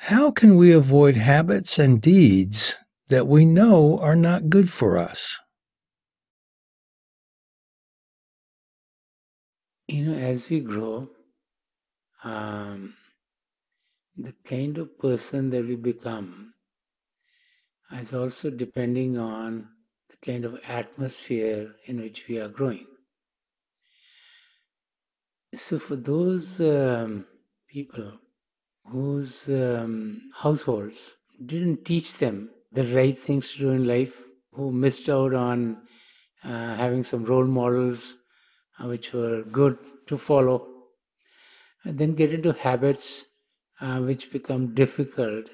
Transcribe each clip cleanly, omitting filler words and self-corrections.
How can we avoid habits and deeds that we know are not good for us? As we grow, the kind of person that we become is also depending on the kind of atmosphere in which we are growing. So for those people whose households didn't teach them the right things to do in life, who missed out on having some role models which were good to follow, and then get into habits which become difficult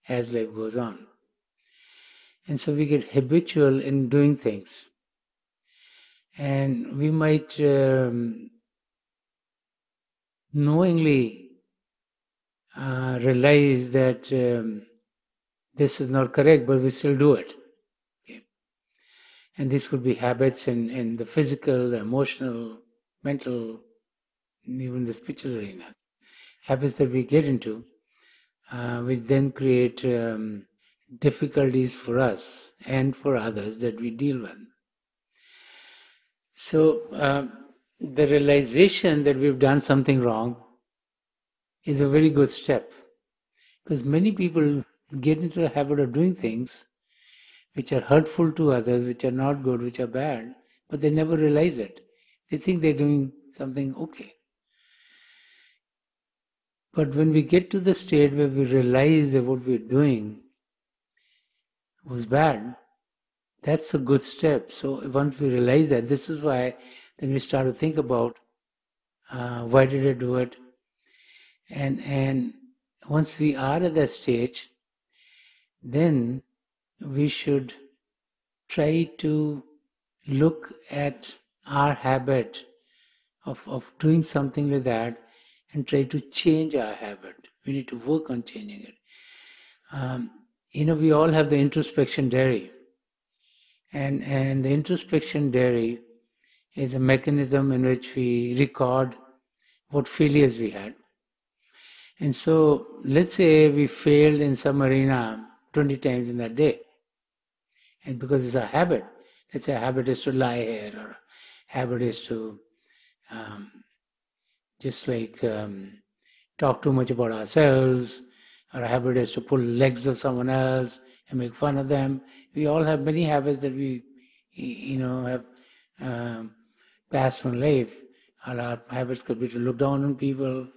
as life goes on. And so we get habitual in doing things. And we might knowingly realize that this is not correct, but we still do it. Okay. And this could be habits in the physical, the emotional, mental, even the spiritual arena. Habits that we get into, which then create difficulties for us and for others that we deal with. So the realization that we've done something wrong is a very good step, because many people get into a habit of doing things which are hurtful to others, which are not good, which are bad, but they never realize it. They think they're doing something okay. But when we get to the state where we realize that what we're doing was bad, that's a good step. So once we realize that, this is why then we start to think about why did I do it? And once we are at that stage, then we should try to look at our habit of doing something like that and try to change our habit. We need to work on changing it. We all have the introspection diary. And the introspection diary is a mechanism in which we record what failures we had. And so, let's say we failed in some arena 20 times in that day. And because it's a habit, let's say a habit is to lie here, or a habit is to talk too much about ourselves, or a habit is to pull legs of someone else and make fun of them. We all have many habits that we, have passed from life. Our habits could be to look down on people.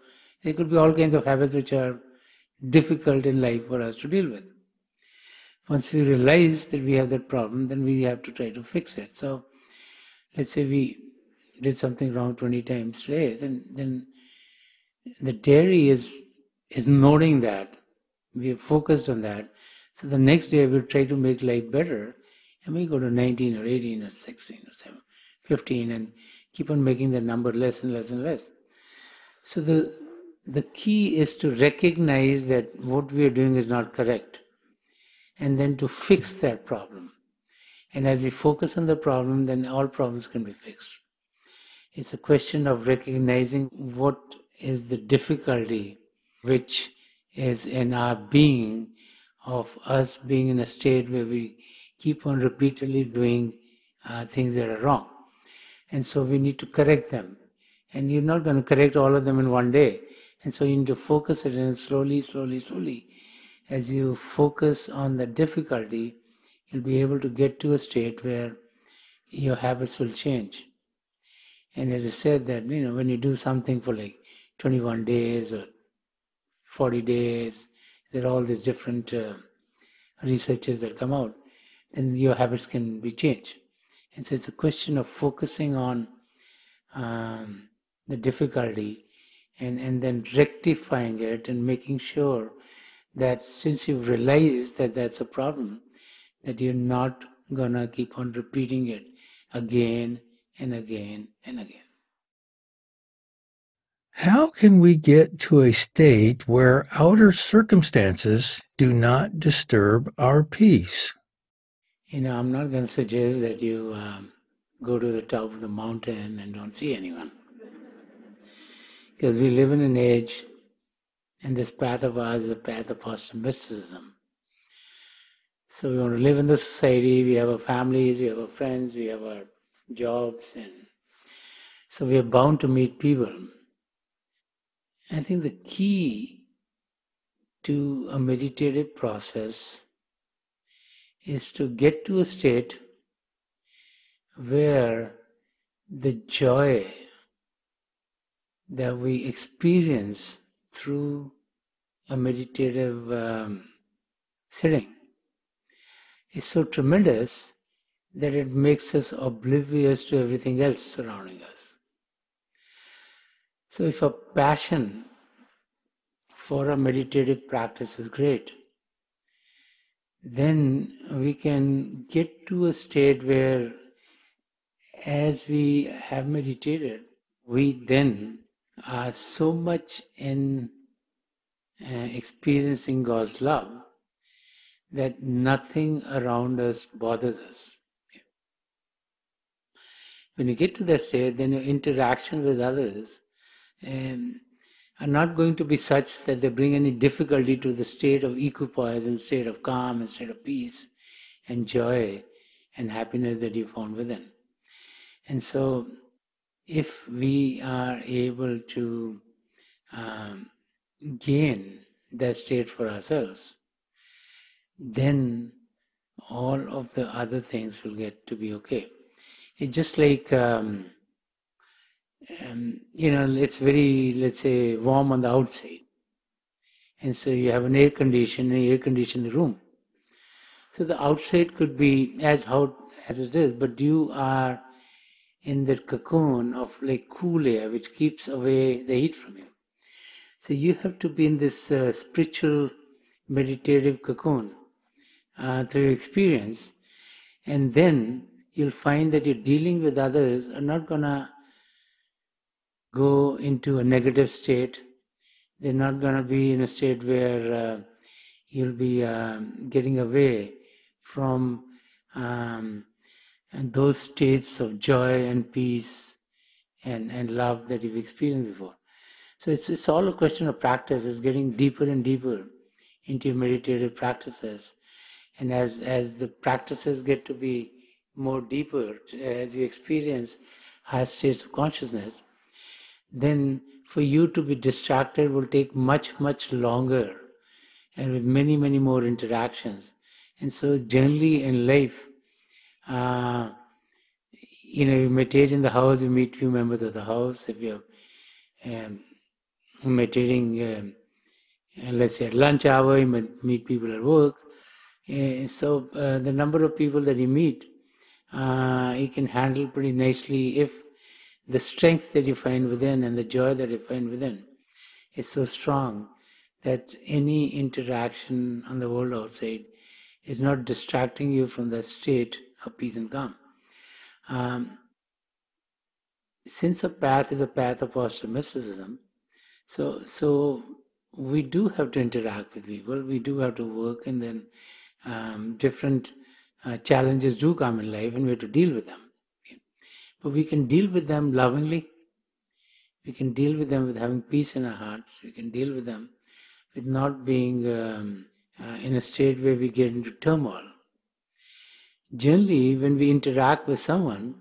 There could be all kinds of habits which are difficult in life for us to deal with. Once we realize that we have that problem, then we have to try to fix it. So, let's say we did something wrong 20 times today, then the diary is noting that. We are focused on that. So the next day we'll try to make life better, and we go to 19 or 18 or 16 or 7, 15 and keep on making the number less and less and less. So the key is to recognize that what we are doing is not correct, and then to fix that problem. And as we focus on the problem, then all problems can be fixed. It's a question of recognizing what is the difficulty which is in our being, of us being in a state where we keep on repeatedly doing things that are wrong. And so we need to correct them. And you're not going to correct all of them in one day. And so you need to focus it, and slowly, as you focus on the difficulty, you'll be able to get to a state where your habits will change. And as I said that, when you do something for like 21 days or 40 days, there are all these different researches that come out, then your habits can be changed. And so it's a question of focusing on the difficulty and then rectifying it and making sure that since you've realized that that's a problem, that you're not gonna keep on repeating it again and again and again. How can we get to a state where outer circumstances do not disturb our peace? I'm not going to suggest that you go to the top of the mountain and don't see anyone. Because we live in an age And this path of ours is the path of positive mysticism. So we want to live in the society, we have our families, we have our friends, we have our jobs, and so we are bound to meet people. I think the key to a meditative process is to get to a state where the joy that we experience through a meditative sitting is so tremendous that it makes us oblivious to everything else surrounding us. So if a passion for a meditative practice is great, then we can get to a state where, as we have meditated, we then are so much in experiencing God's love that nothing around us bothers us. When you get to that state, then your interaction with others are not going to be such that they bring any difficulty to the state of equipoise and state of calm and state of peace and joy and happiness that you found within. And so, if we are able to gain that state for ourselves, then all of the other things will get to be okay. It's just like, it's very, let's say, warm on the outside. And so you have an air condition the room. So the outside could be as hot as it is, but you are in the cocoon of like cool air which keeps away the heat from you. So you have to be in this spiritual meditative cocoon through experience, and then you'll find that you're dealing with others are not going to go into a negative state. They're not going to be in a state where you'll be getting away from and those states of joy and peace and love that you've experienced before. So it's all a question of practice. It's getting deeper and deeper into your meditative practices. And as the practices get to be more deeper, as you experience higher states of consciousness, then for you to be distracted will take much, much longer and with many, many more interactions. And so generally in life, you meditate in the house, you meet few members of the house. If you're meditating, let's say at lunch hour, you might meet people at work. So the number of people that you meet, you can handle pretty nicely if the strength that you find within and the joy that you find within is so strong that any interaction on the world outside is not distracting you from that state of peace and calm. Since a path is a path of positive mysticism, so we do have to interact with people, we do have to work, and then different challenges do come in life and we have to deal with them. But we can deal with them lovingly, we can deal with them with having peace in our hearts, we can deal with them with not being in a state where we get into turmoil. Generally, when we interact with someone,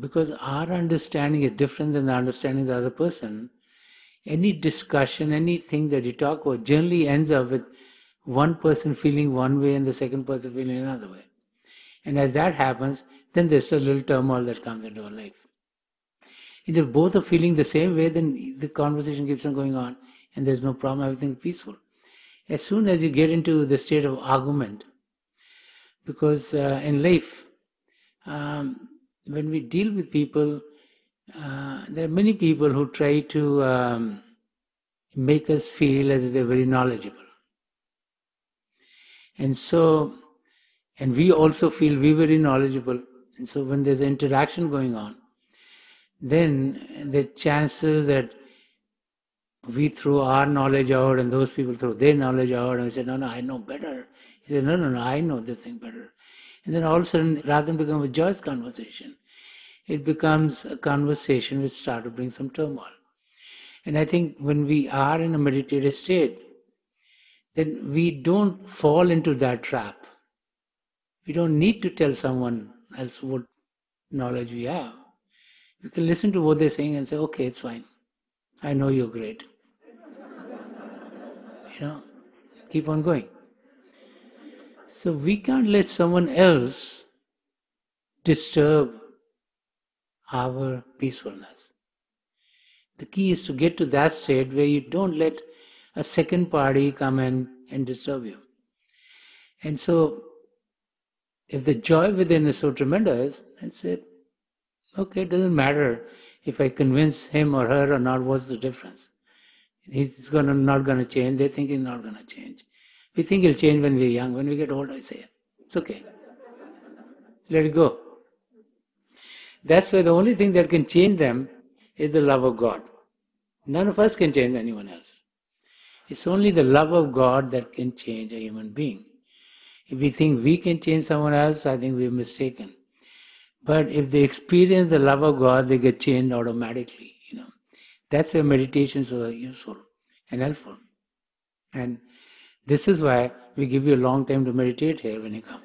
because our understanding is different than the understanding of the other person, any discussion, anything that you talk about generally ends up with one person feeling one way and the second person feeling another way. And as that happens, then there's a little turmoil that comes into our life. And if both are feeling the same way, then the conversation keeps on going on and there's no problem, everything is peaceful. As soon as you get into the state of argument, because in life, when we deal with people, there are many people who try to make us feel as if they're very knowledgeable. And we also feel we're very knowledgeable. And so when there's an interaction going on, then the chances that we throw our knowledge out and those people throw their knowledge out and we say, no, I know better. He said, no, I know this thing better. And then all of a sudden, rather than become a joyous conversation, it becomes a conversation which starts to bring some turmoil. And I think when we are in a meditative state, then we don't fall into that trap. We don't need to tell someone else what knowledge we have. You can listen to what they're saying and say, okay, it's fine. I know you're great. Keep on going. So we can't let someone else disturb our peacefulness. The key is to get to that state where you don't let a second party come in and disturb you. And so, if the joy within is so tremendous, then say, okay, it doesn't matter if I convince him or her or not, what's the difference? He's not going to change. They think he's not going to change. We think he'll change when we're young. When we get old, I say, it's okay. Let it go. That's why the only thing that can change them is the love of God. None of us can change anyone else. It's only the love of God that can change a human being. If we think we can change someone else, I think we're mistaken. But if they experience the love of God, they get changed automatically. That's where meditation is so useful and helpful. And this is why we give you a long time to meditate here when you come.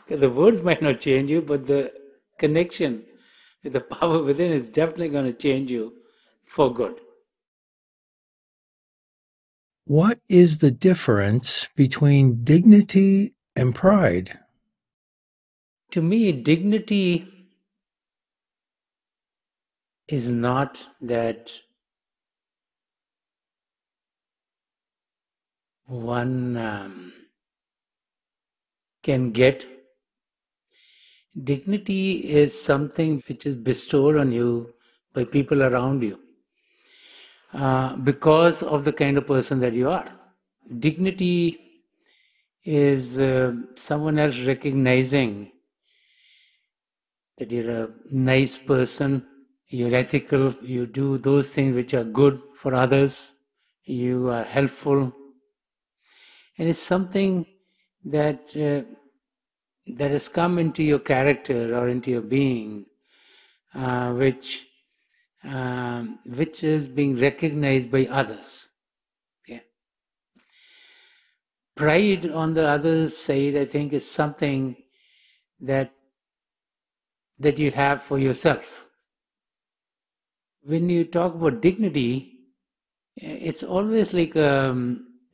The words might not change you, but the connection with the power within is definitely going to change you for good. What is the difference between dignity and pride? To me, dignity is not that one can get. Dignity is something which is bestowed on you by people around you because of the kind of person that you are. Dignity is someone else recognizing that you're a nice person, you're ethical, you do those things which are good for others, you are helpful. And it's something that has come into your character or into your being, which is being recognized by others. Okay. Pride, on the other side, I think, is something that you have for yourself. When you talk about dignity, it's always like a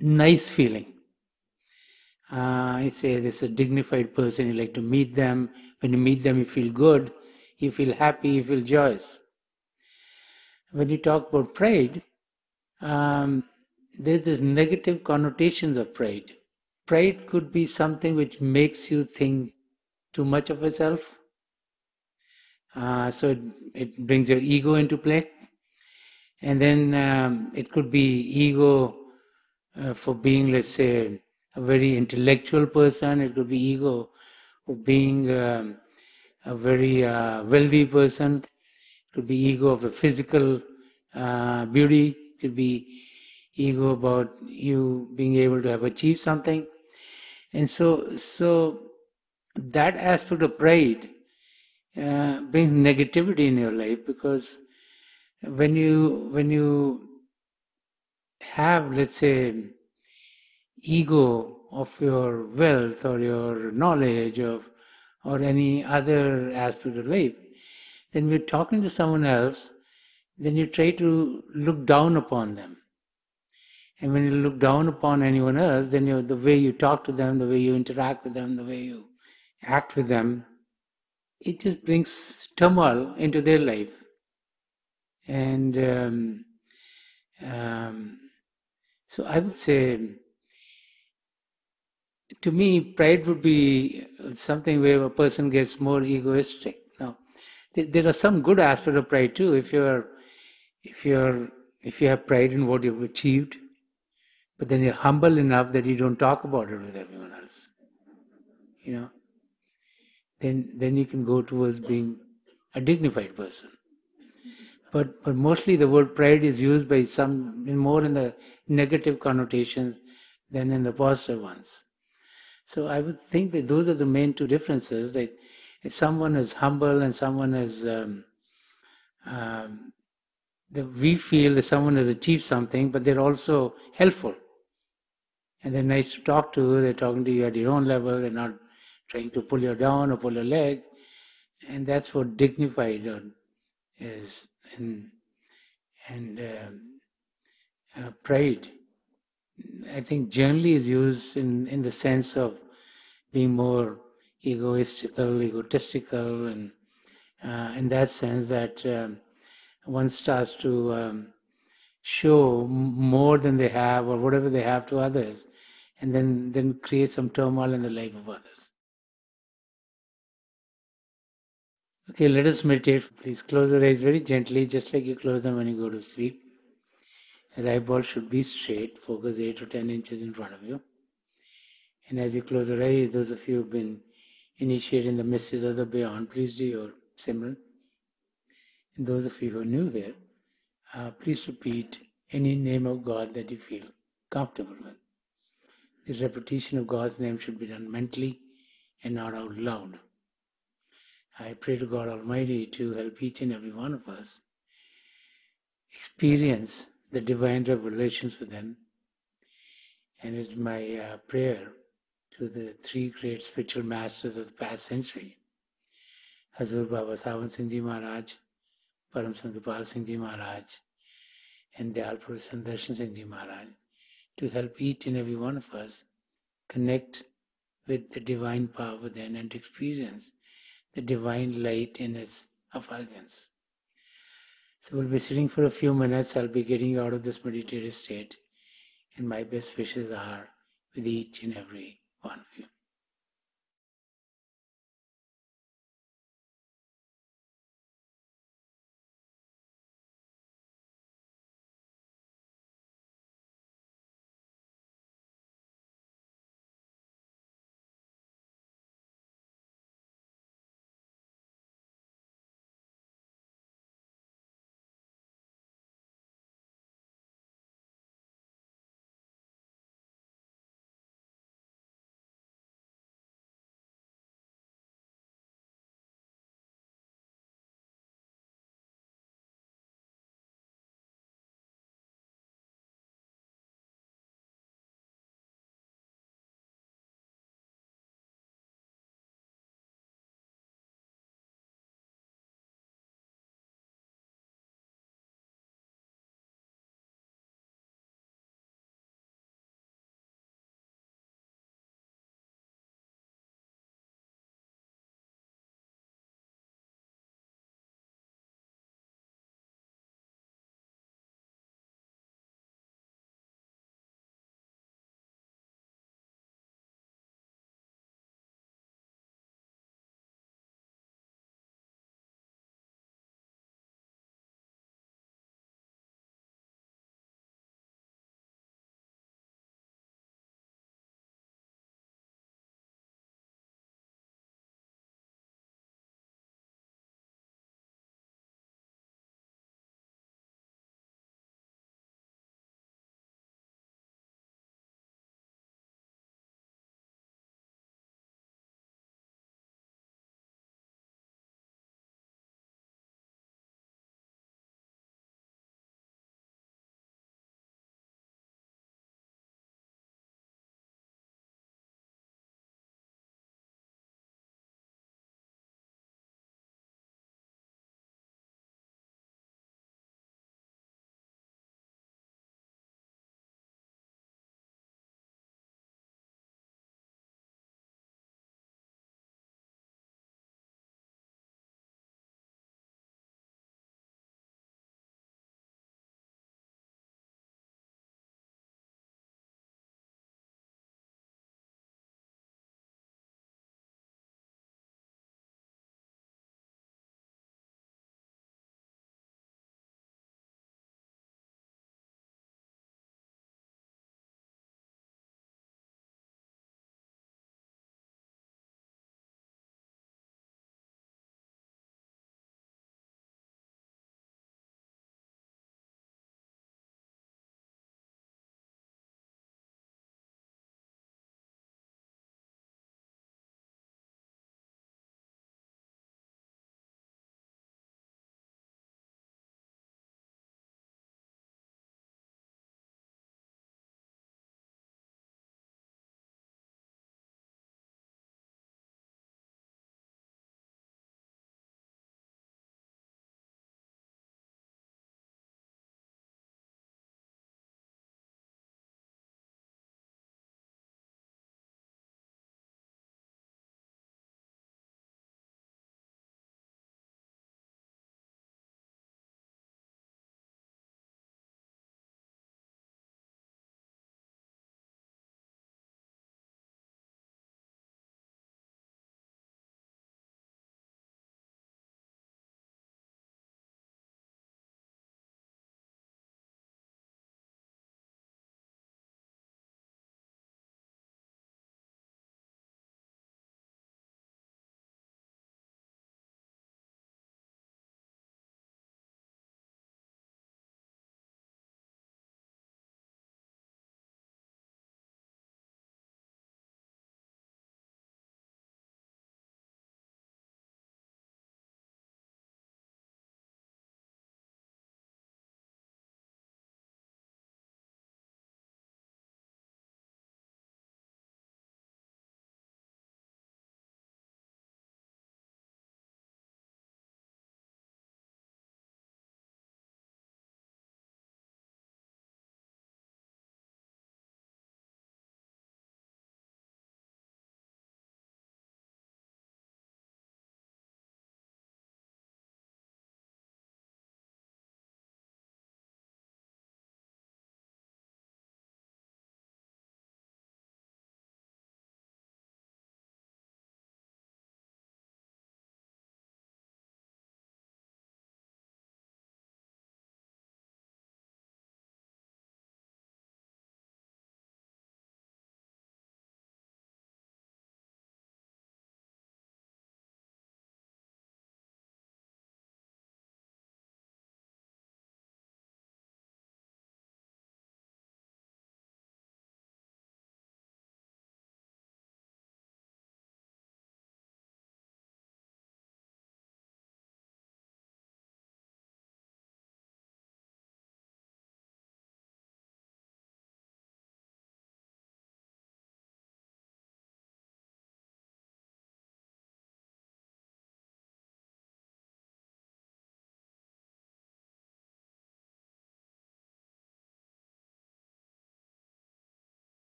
nice feeling. I say this is a dignified person, you like to meet them. When you meet them, you feel good, you feel happy, you feel joyous. When you talk about pride, there's this negative connotations of pride. Pride could be something which makes you think too much of yourself. So it brings your ego into play. And then it could be ego for being, let's say, a very intellectual person. It could be ego for being a very wealthy person. It could be ego of a physical beauty. It could be ego about you being able to have achieved something. And so that aspect of pride brings negativity in your life, because when you have, let's say, ego of your wealth or your knowledge or any other aspect of life, then when you're talking to someone else, then you try to look down upon them. And when you look down upon anyone else, then the way you talk to them, the way you interact with them, the way you act with them, it just brings turmoil into their life. And so I would say, to me, pride would be something where a person gets more egoistic. Now, there are some good aspects of pride too. If you have pride in what you've achieved, but then you're humble enough that you don't talk about it with everyone else, then you can go towards being a dignified person. But mostly the word pride is used by some more in the negative connotation than in the positive ones. So I would think that those are the main two differences. That if someone is humble and someone is, um, that we feel that someone has achieved something, but they're also helpful and they're nice to talk to. They're talking to you at your own level. They're not trying to pull you down or pull your leg, and that's what dignified is, and pride. I think generally is used in the sense of being more egotistical, and in that sense that one starts to show more than they have or whatever they have to others, and then create some turmoil in the life of others. Okay, let us meditate. Please close your eyes very gently, just like you close them when you go to sleep. Your eyeball should be straight, focus 8 to 10 inches in front of you. And as you close your eyes, those of you who've been initiating the mysteries of the beyond, please do your Simran. And those of you who are new here, please repeat any name of God that you feel comfortable with. The repetition of God's name should be done mentally and not out loud. I pray to God Almighty to help each and every one of us experience the divine revelations within. And it's my prayer to the three great spiritual masters of the past century, Hazur Baba Sawan Singh Ji Maharaj, Param Sant Gopal Singh Ji Maharaj, and Dayal Purush Darshan Singh Ji Maharaj, to help each and every one of us connect with the divine power within and to experience the divine light in its effulgence. So we'll be sitting for a few minutes. I'll be getting out of this meditative state, and my best wishes are with each and every one of you.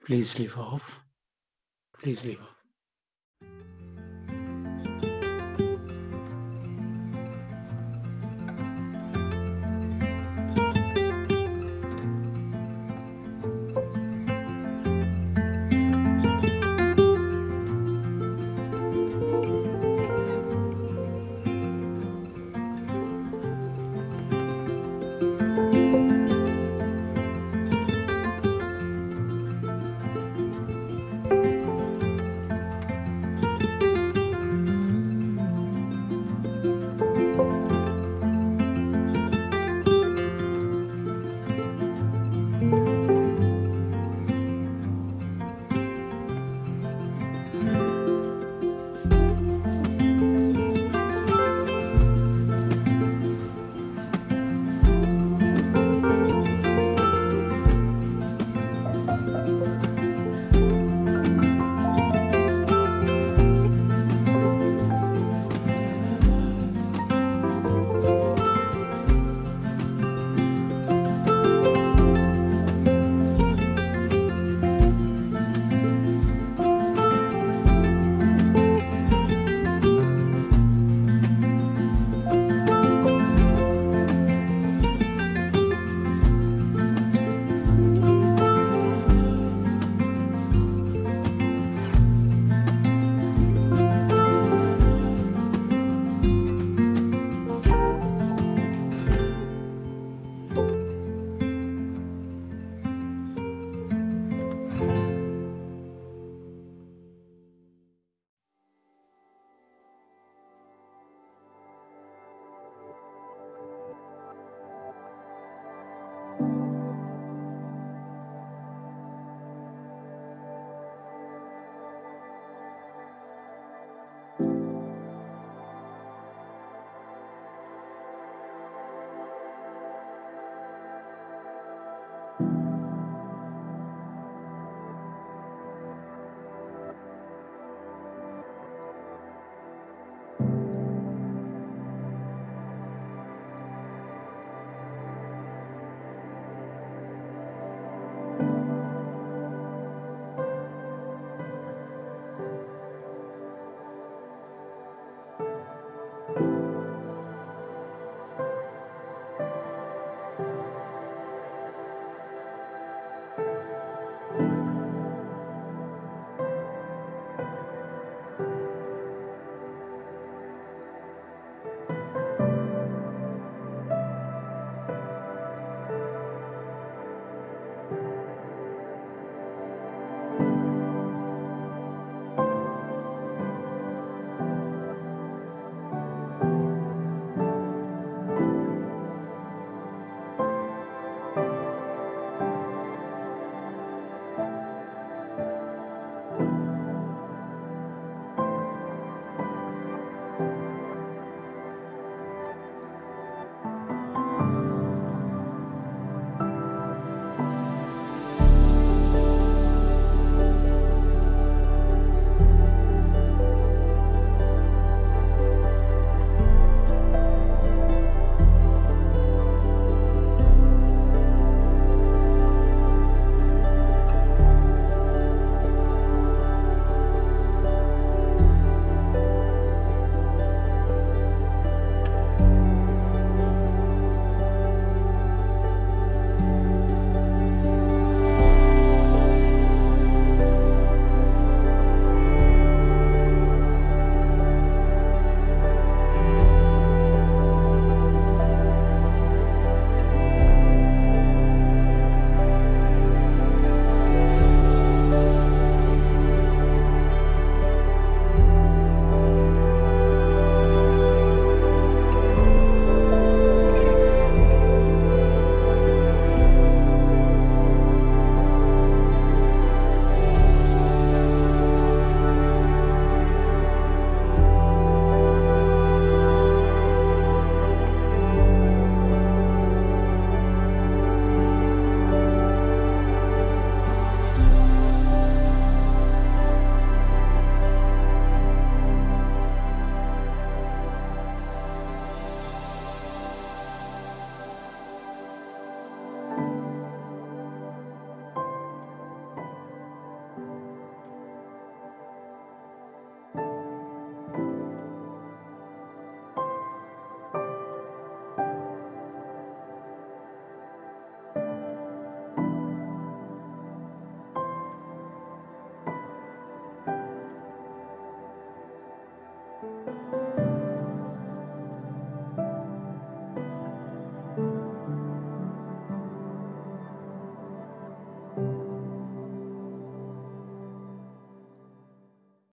Please leave off. Please leave off.